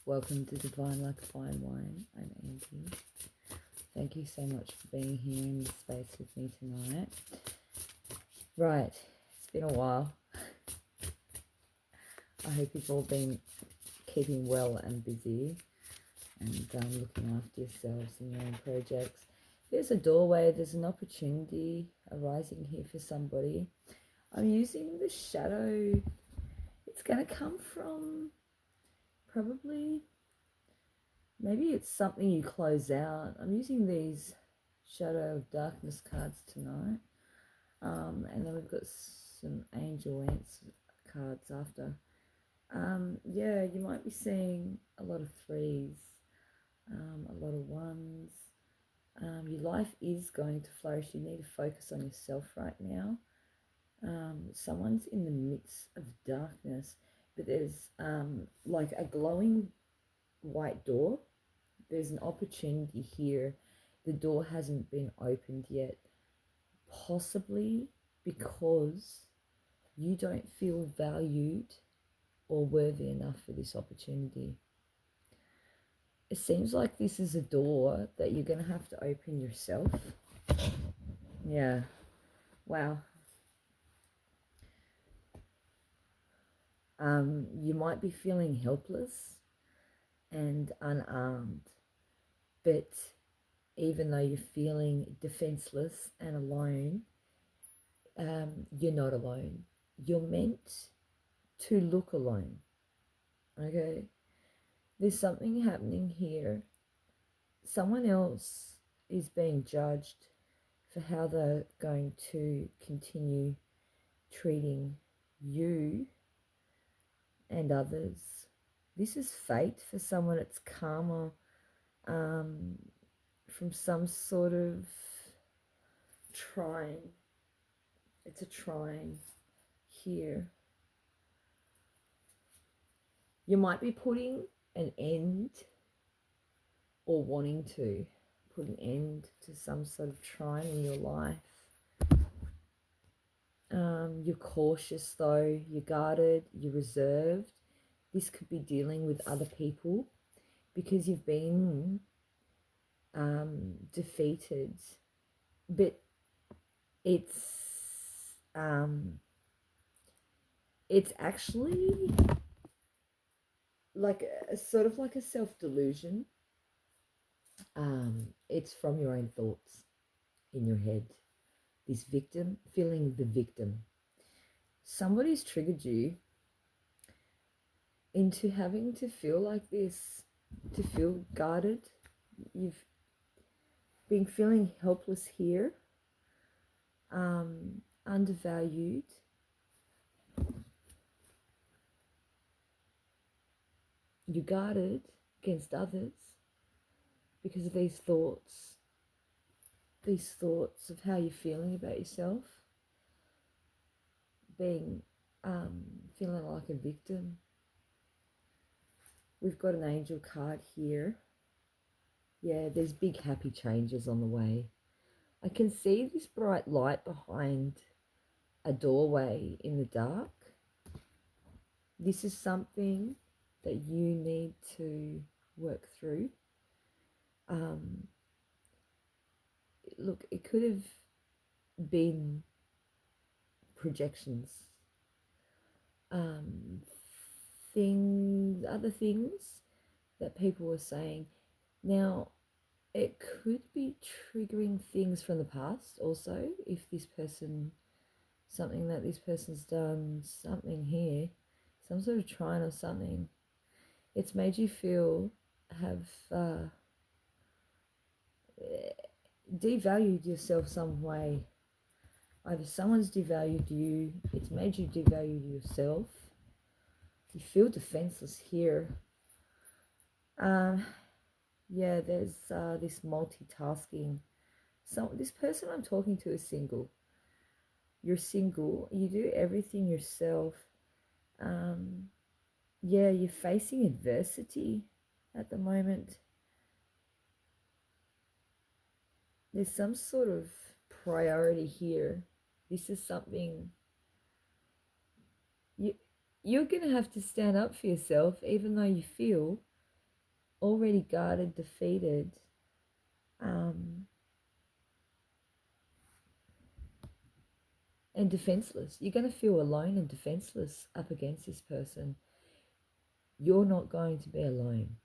Welcome to Divine Like Fine Wine. I'm Angie. Thank you so much for being here in this space with me tonight. Right, it's been a while. I hope you've all been keeping well and busy and looking after yourselves and your own projects. There's a doorway, there's an opportunity arising here for somebody. I'm using the shadow. It's going to come from probably, maybe it's something you close out. I'm using these Shadow of Darkness cards tonight. And then we've got some Angel Ants cards after. Yeah, you might be seeing a lot of threes, a lot of ones. Your life is going to flourish. You need to focus on yourself right now. Someone's in the midst of darkness, but there's like a glowing white door. There's an opportunity here. The door hasn't been opened yet, possibly because you don't feel valued or worthy enough for this opportunity. It seems like this is a door that you're going to have to open yourself. Yeah. Wow. You might be feeling helpless and unarmed, but even though you're feeling defenseless and alone, you're not alone. You're meant to look alone. Okay? There's something happening here. Someone else is being judged for how they're going to continue treating you and others. This is fate for someone. It's karma from some sort of trine. It's a trine here. You might be putting an end or wanting to put an end to some sort of trine in your life. You're cautious though, you're guarded, you're reserved. This could be dealing with other people because you've been defeated, but it's actually like a sort of like a self-delusion. It's from your own thoughts in your head. This victim, feeling the victim. Somebody's triggered you into having to feel like this, to feel guarded. You've been feeling helpless here, undervalued. You're guarded against others because of these thoughts of how you're feeling about yourself, being feeling like a victim. We've got an angel card here. Yeah, there's big happy changes on the way. I can see this bright light behind a doorway in the dark. This is something that you need to work through. Look, it could have been projections, other things that people were saying. Now, it could be triggering things from the past also. If this person, something that this person's done, something here, some sort of trine or something, it's made you feel have devalued yourself some way. Either someone's devalued you, it's made you devalue yourself. You feel defenseless here. Yeah, there's this multitasking. So this person I'm talking to is single. You're single. You do everything yourself. Yeah, you're facing adversity at the moment. There's some sort of priority here. This is something you're going to have to stand up for yourself, even though you feel already guarded, defeated, and defenseless. You're going to feel alone and defenseless up against this person. You're not going to be alone.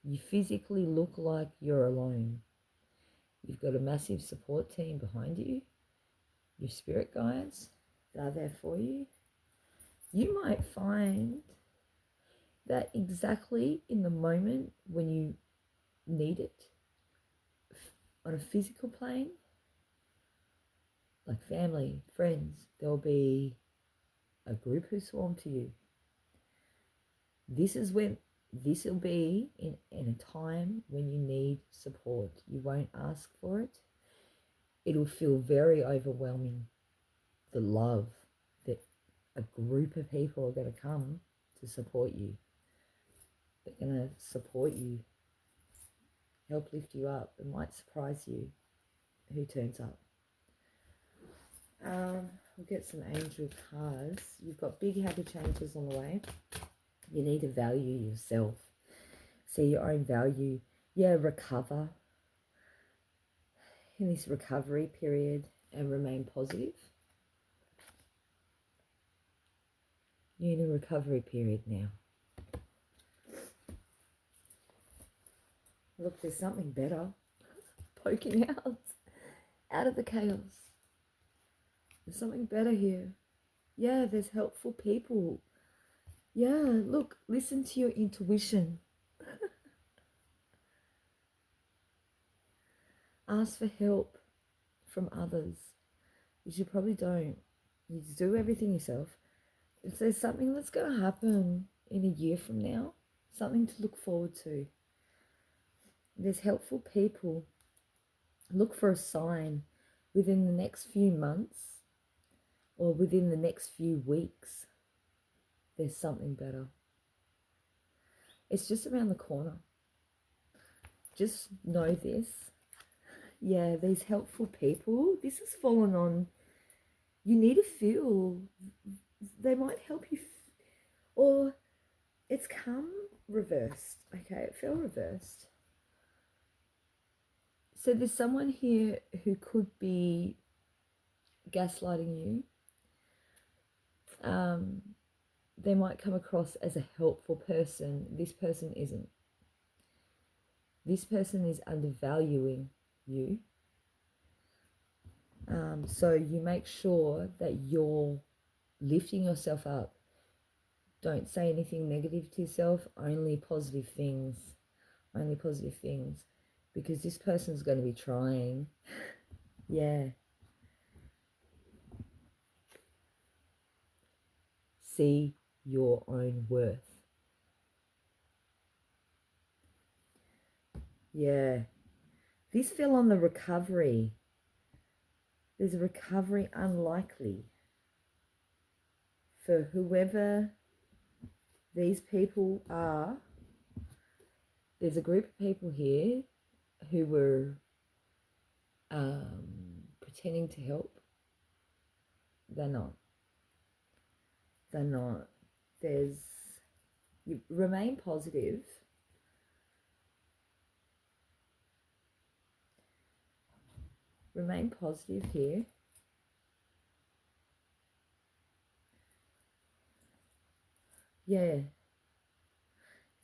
You physically look like you're alone. You've got a massive support team behind you. Your spirit guides, they're there for you. You might find that exactly in the moment when you need it, on a physical plane, like family, friends, there'll be a group who swarm to you. This will be in a time when you need support. You won't ask for it. It'll feel very overwhelming. The love that a group of people are going to come to support you. They're going to support you, help lift you up. It might surprise you who turns up. We'll get some angel cards. You've got big happy changes on the way. You need to value yourself. See your own value. Yeah, recover in this recovery period and remain positive. You're in a recovery period now. Look, there's something better poking out of the chaos. There's something better here. Yeah, there's helpful people. Yeah, look, listen to your intuition. Ask for help from others, which you probably don't. You do everything yourself. If there's something that's going to happen in a year from now, something to look forward to. There's helpful people. Look for a sign within the next few months or within the next few weeks. There's something better. It's just around the corner. Just know this. Yeah, these helpful people, this has fallen on. You need to feel. They might help you. Or it's come reversed. Okay, it fell reversed. So there's someone here who could be gaslighting you. They might come across as a helpful person. This person isn't. This person is undervaluing you. So you make sure that you're lifting yourself up. Don't say anything negative to yourself, only positive things. Only positive things. Because this person's going to be trying. Yeah. See your own worth. Yeah. This fell on the recovery. There's a recovery unlikely for whoever these people are. There's a group of people here who were pretending to help. They're not. They're not. You remain positive. Remain positive here. Yeah.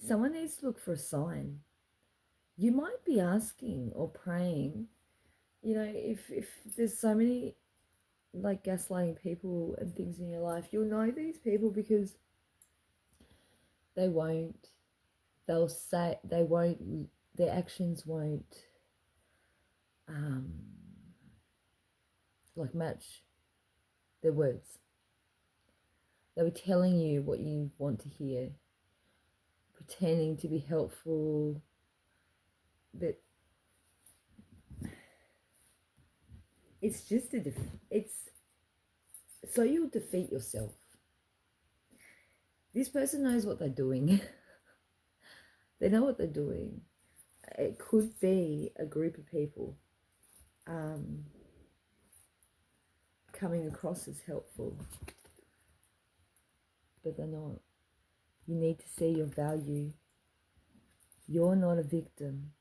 Someone needs to look for a sign. You might be asking or praying, you know, if there's so many like gaslighting people and things in your life, you'll know these people because they'll say, their actions won't like match their words. They'll be telling you what you want to hear, pretending to be helpful, but it's just so you'll defeat yourself. This person knows what they're doing. They know what they're doing. It could be a group of people coming across as helpful, but they're not. You need to see your value. You're not a victim.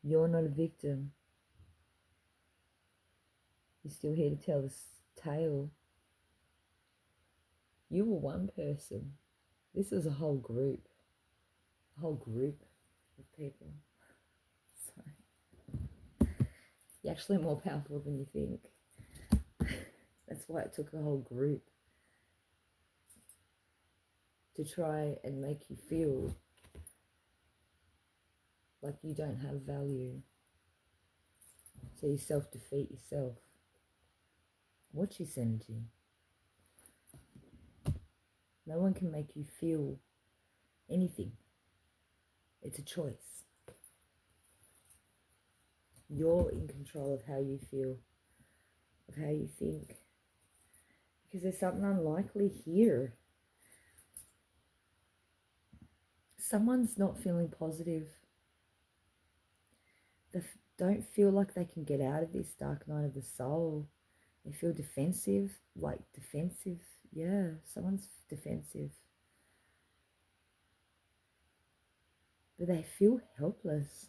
You're not a victim. You're still here to tell this tale. You were one person. This was a whole group. A whole group of people. So you're actually more powerful than you think. That's why it took a whole group to try and make you feel like you don't have value. So you self-defeat yourself. Watch your energy. No one can make you feel anything. It's a choice. You're in control of how you feel, of how you think. Because there's something unlikely here. Someone's not feeling positive. They don't feel like they can get out of this dark night of the soul. They feel defensive, yeah, someone's defensive. But they feel helpless.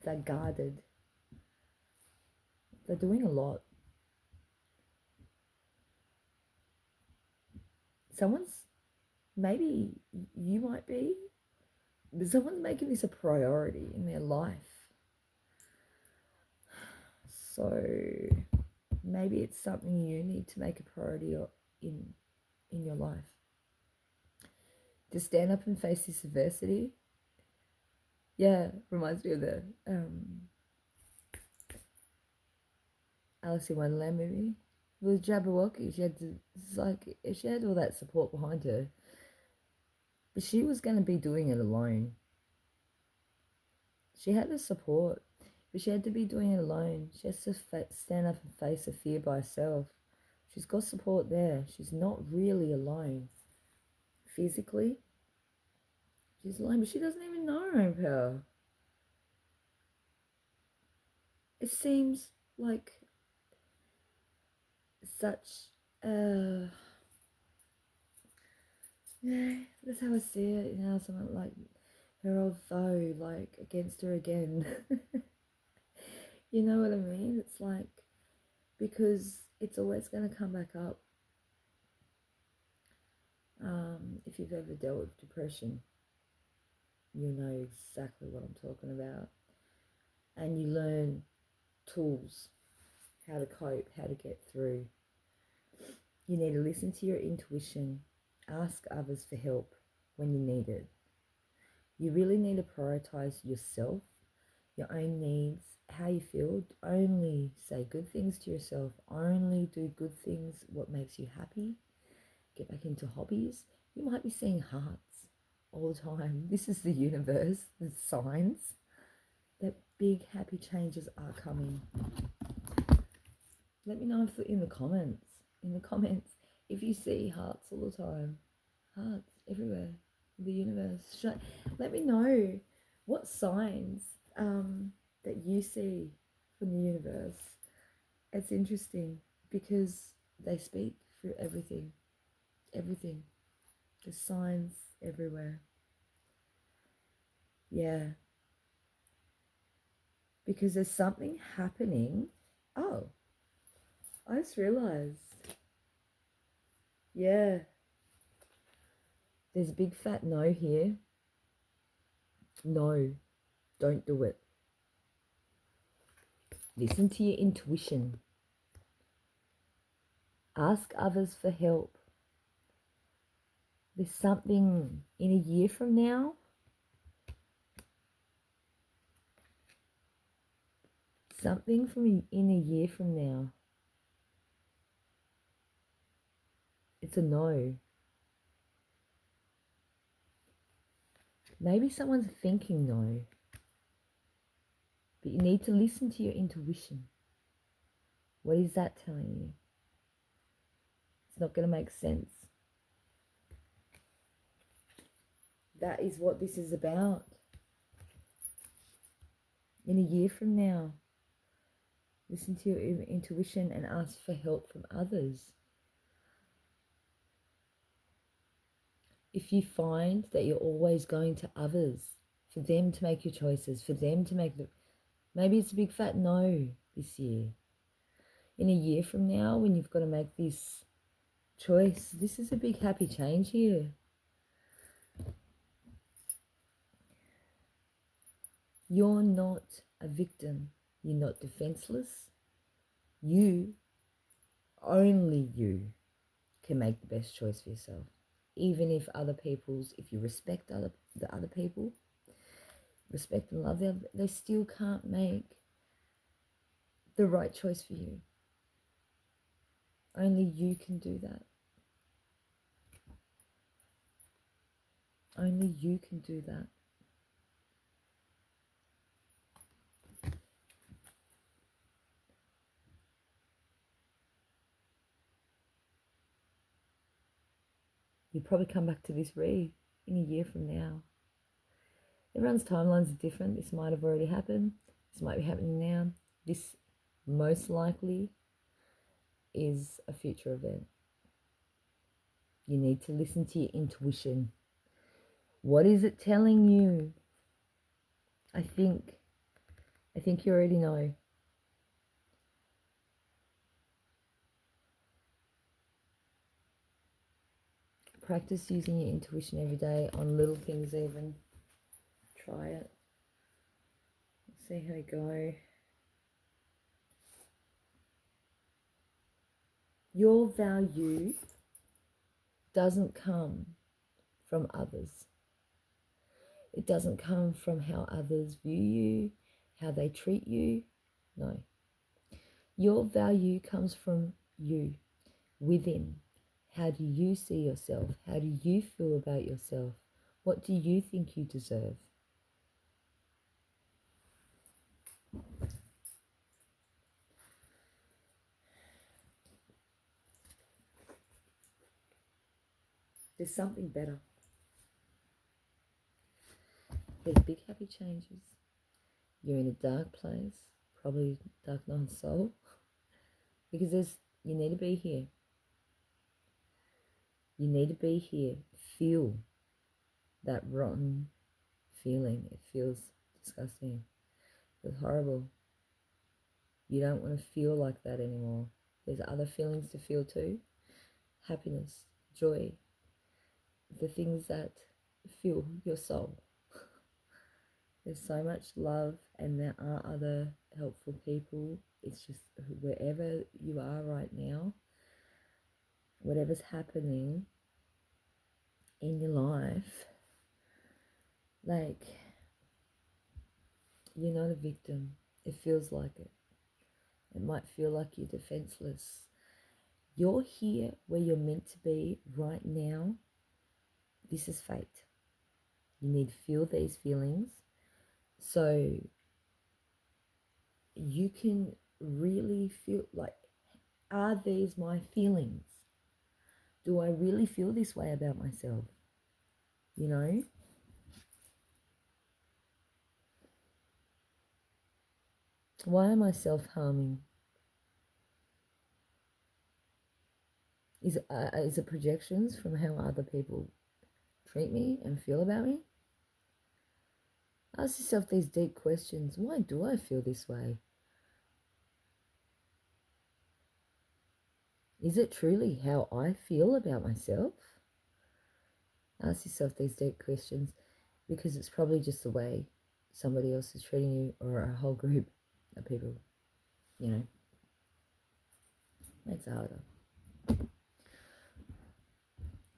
They're guarded. They're doing a lot. Maybe you might be, but someone's making this a priority in their life. So maybe it's something you need to make a priority in your life. To stand up and face this adversity. Yeah, reminds me of the Alice in Wonderland movie. With Jabberwocky, she had all that support behind her, but she was going to be doing it alone. She had the support, but she had to be doing it alone. She has to stand up and face the fear by herself. She's got support there. She's not really alone. Physically, she's alone, but she doesn't even know her own power. It seems like such yeah, that's how I see it. You know, someone like her old foe, like against her again. You know what I mean? It's like, because it's always going to come back up. If you've ever dealt with depression, you know exactly what I'm talking about. And you learn tools, how to cope, how to get through. You need to listen to your intuition. Ask others for help when you need it. You really need to prioritize yourself, your own needs, how you feel. Only say good things to yourself. Only do good things, what makes you happy. Get back into hobbies. You might be seeing hearts all the time. This is the universe, the signs that big happy changes are coming. Let me know in the comments. If you see hearts all the time. Hearts everywhere in the universe. Let me know what signs that you see from the universe. It's interesting because they speak through everything. Everything. There's signs everywhere. Yeah. Because there's something happening. Oh, I just realized. Yeah. There's a big fat no here. No, don't do it. Listen to your intuition. Ask others for help. There's something in a year from now. Something in a year from now. It's a no. Maybe someone's thinking no. But you need to listen to your intuition. What is that telling you? It's not going to make sense. That is what this is about. In a year from now, listen to your intuition and ask for help from others. if you find that you're always going to others for them to make your choices, for them to make the, maybe it's a big fat no this year. In a year from now, when you've got to make this choice, this is a big happy change here. You're not a victim. You're not defenseless. You, only you, can make the best choice for yourself. Even if if you respect the other people, respect and love them, they still can't make the right choice for you. Only you can do that. Only you can do that. You'll probably come back to this read in a year from now. Everyone's timelines are different. This might have already happened. This might be happening now. This most likely is a future event. You need to listen to your intuition. What is it telling you? I think you already know. Practice using your intuition every day on little things even. Try it. See how you go. Your value doesn't come from others. It doesn't come from how others view you, how they treat you. No. Your value comes from you, within. How do you see yourself? How do you feel about yourself? What do you think you deserve? There's something better. There's big happy changes. You're in a dark place, probably dark night of soul, because you need to be here. You need to be here. Feel that rotten feeling. It feels disgusting. It feels horrible. You don't want to feel like that anymore. There's other feelings to feel too. Happiness, joy, the things that fill your soul. There's so much love, and there are other helpful people. It's just wherever you are right now, whatever's happening in your life, like, you're not a victim. It feels like it. It might feel like you're defenseless. You're here where you're meant to be right now. This is fate. You need to feel these feelings so you can really feel like, are these my feelings? Do I really feel this way about myself? You know? Why am I self-harming? Is it projections from how other people treat me and feel about me? Ask yourself these deep questions. Why do I feel this way? Is it truly how I feel about myself? Ask yourself these deep questions, because it's probably just the way somebody else is treating you, or a whole group of people, you know. Makes it harder.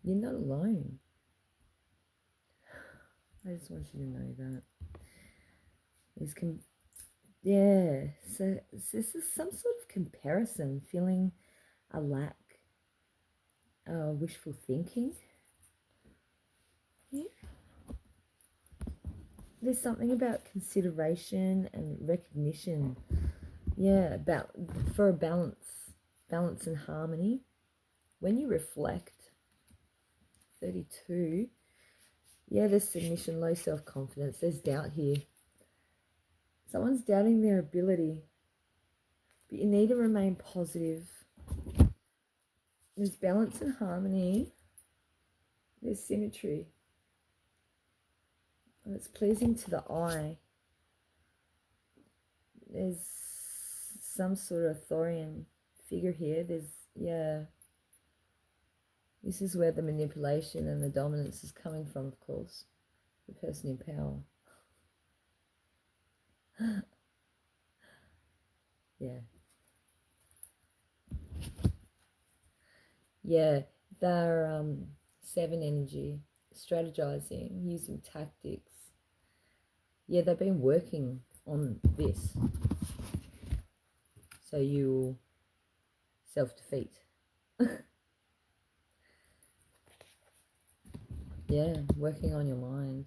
You're not alone. I just want you to know that. So this is some sort of comparison, feeling a lack, wishful thinking. Yeah. There's something about consideration and recognition. Yeah, for a balance and harmony. When you reflect, 32, yeah, there's submission, low self-confidence. There's doubt here. Someone's doubting their ability, but you need to remain positive. There's balance and harmony. There's symmetry. And it's pleasing to the eye. There's some sort of Thorian figure here. Yeah. This is where the manipulation and the dominance is coming from, of course. The person in power. Yeah. Yeah, they're 7 energy, strategizing, using tactics. Yeah, they've been working on this. So you'll self-defeat. Yeah, working on your mind.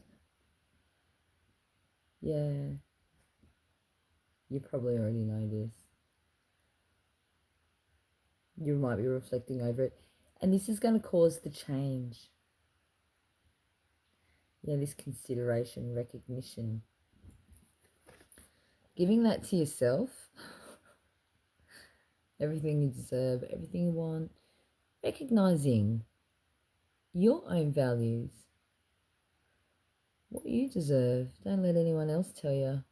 Yeah. You probably already know this. You might be reflecting over it. And this is going to cause the change. Yeah, this consideration, recognition. Giving that to yourself. Everything you deserve, everything you want. Recognizing your own values. What you deserve. Don't let anyone else tell you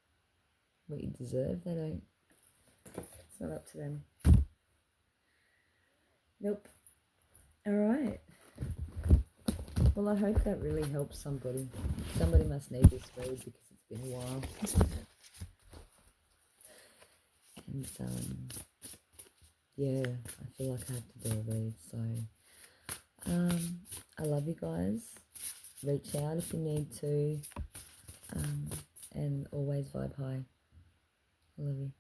what you deserve. They don't. It's not up to them. Nope. All right. Well, I hope that really helps somebody. Somebody must need this read because it's been a while. And yeah, I feel like I have to do a read. So I love you guys. Reach out if you need to. And always vibe high. I love you.